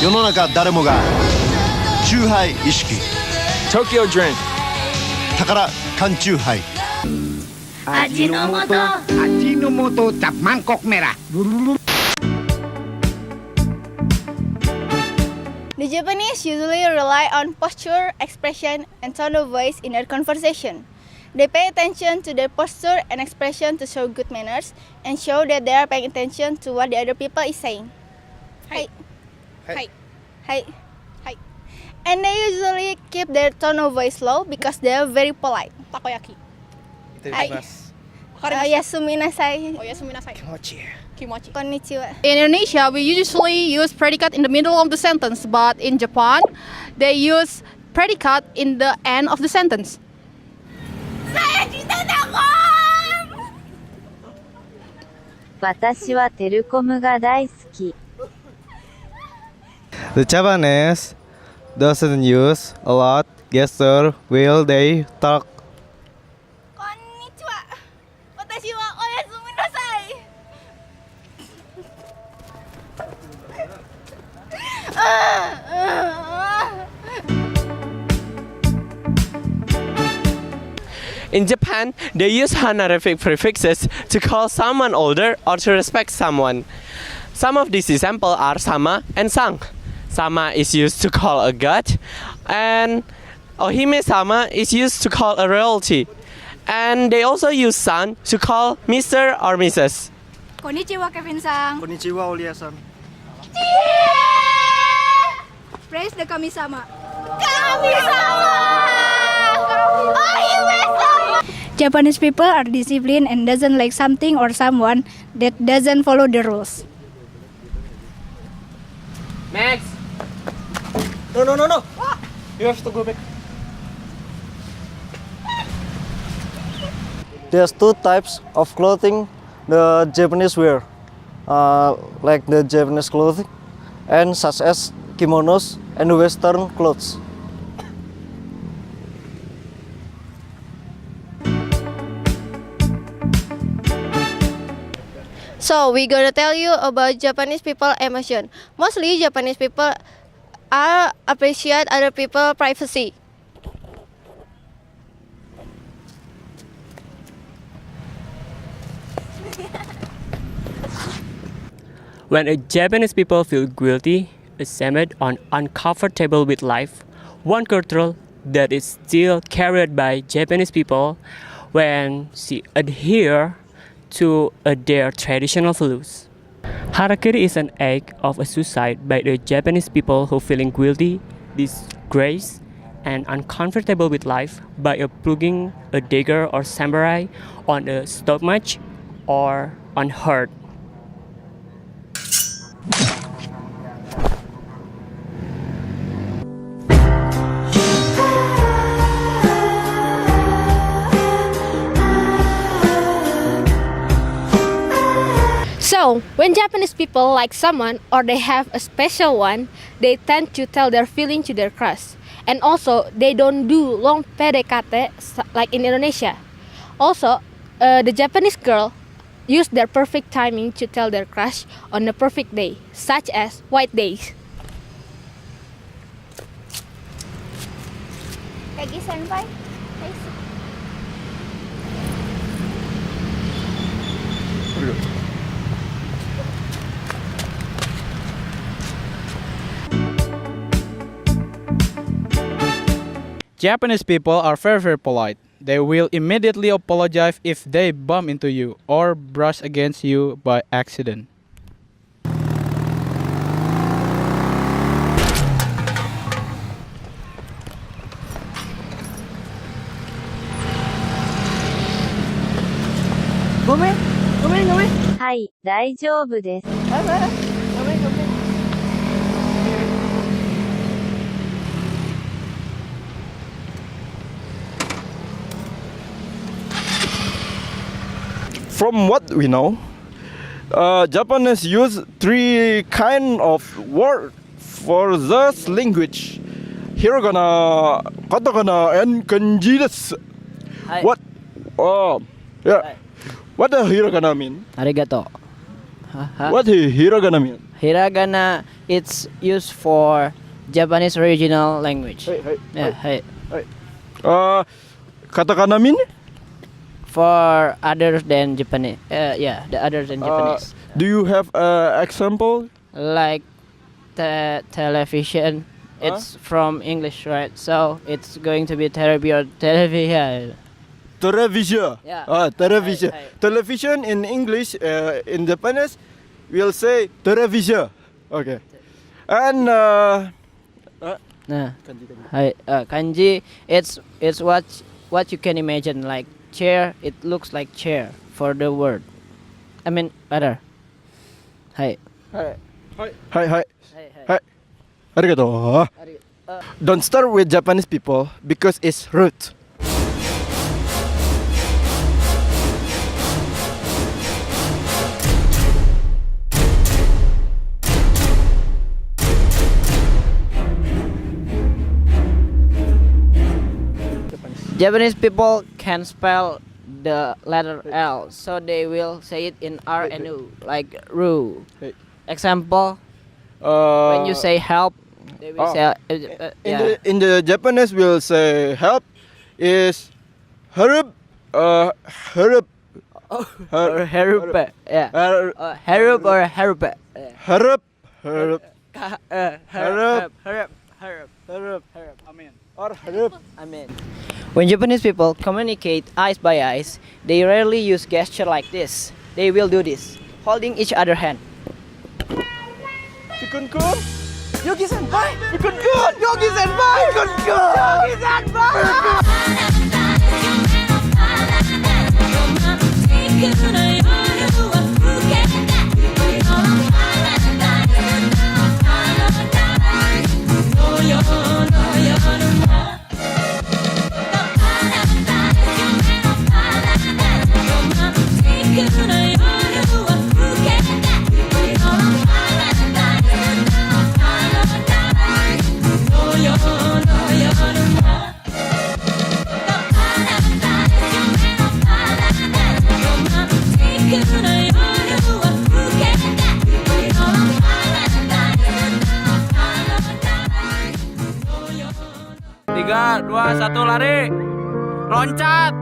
世の中誰もがチューハイ意識 Tokyo drink 宝缶チューハイ Ajinomoto cap mangkok merah. The Japanese usually rely on posture, expression, and tone of voice in their conversation. They pay attention to their posture and expression to show good manners and show that they are paying attention to what the other people is saying. Hi. Hi. Hi. Hi. And they usually keep their tone of voice low because they are very polite. Takoyaki. Hi. Yasumi nasai. Yasumi nasai. Kimochi. Konnichiwa. In Indonesia, we usually use predicate in the middle of the sentence, but in Japan, they use predicate in the end of the sentence. Saya cinta takon. 私はテルコムが大好き。 The Japanese doesn't use a lot gesture while they talk. Konnichiwa. Watashi wa oyasumi nasai. In Japan, they use honorific prefixes to call someone older or to respect someone. Some of these examples are sama and sang. Sama is used to call a god, and ohime-sama is used to call a royalty. And they also use san to call Mr. or Mrs. Konnichiwa Kevin-san. Konnichiwa Olia-san. Praise the kami-sama. Kami-sama! Ohime-sama! Japanese people are disciplined and doesn't like something or someone that doesn't follow the rules. Max! No. You have to go back. There's two types of clothing the Japanese wear, like the Japanese clothing, and such as kimonos and Western clothes. So we're gonna tell you about Japanese people emotion. Mostly Japanese people are appreciate other people's privacy. When a Japanese people feel guilty, ashamed, or uncomfortable with life, one culture that is still carried by Japanese people when she adhere to their traditional values. Harakiri is an act of a suicide by the Japanese people who feeling guilty, disgraced, and uncomfortable with life by plugging a dagger or samurai on a stomach or on heart. So, when Japanese people like someone or they have a special one, they tend to tell their feeling to their crush. And also, they don't do long PDKT like in Indonesia. Also, the Japanese girl use their perfect timing to tell their crush on the perfect day, such as white days. Kagi senpai. Japanese people are very polite. They will immediately apologize if they bump into you or brush against you by accident. Go back. はい、大丈夫です。From what we know, Japanese use three kind of word for this language: hiragana, katakana, and kanji. What? Yeah. What does hiragana mean? Arigato. What does hiragana mean? Hiragana it's used for Japanese original language. Yeah, hey. Katakana mean? For others than Japanese. Yeah, the others than Japanese. Do you have example? Like television. It's from English, right? So it's going to be therapy or television. Television. Yeah. Television. Hey. Television in English, in Japanese, we'll say television. Okay. And kanji. It's what you can imagine, like chair. It looks like chair for the word. I mean, other. Hi. Hi. Arigato. Don't start with Japanese people because it's rude. Japanese people can spell the letter L, so they will say it in R and U, like ru. Example, when you say help, they will say In the Japanese, we'll say help is harup. Harup. or harupe. Yeah. Harup or harupe. Harup. Harup. Amen. Or harup. Amen. When Japanese people communicate eyes by eyes, they rarely use gesture like this. They will do this, holding each other hand. Pikun-kun. Yogi-senpai. Pikun-kun. Yogi-senpai. Pikun-kun. Yogi-senpai. Tiga, dua, satu, lari. Loncat.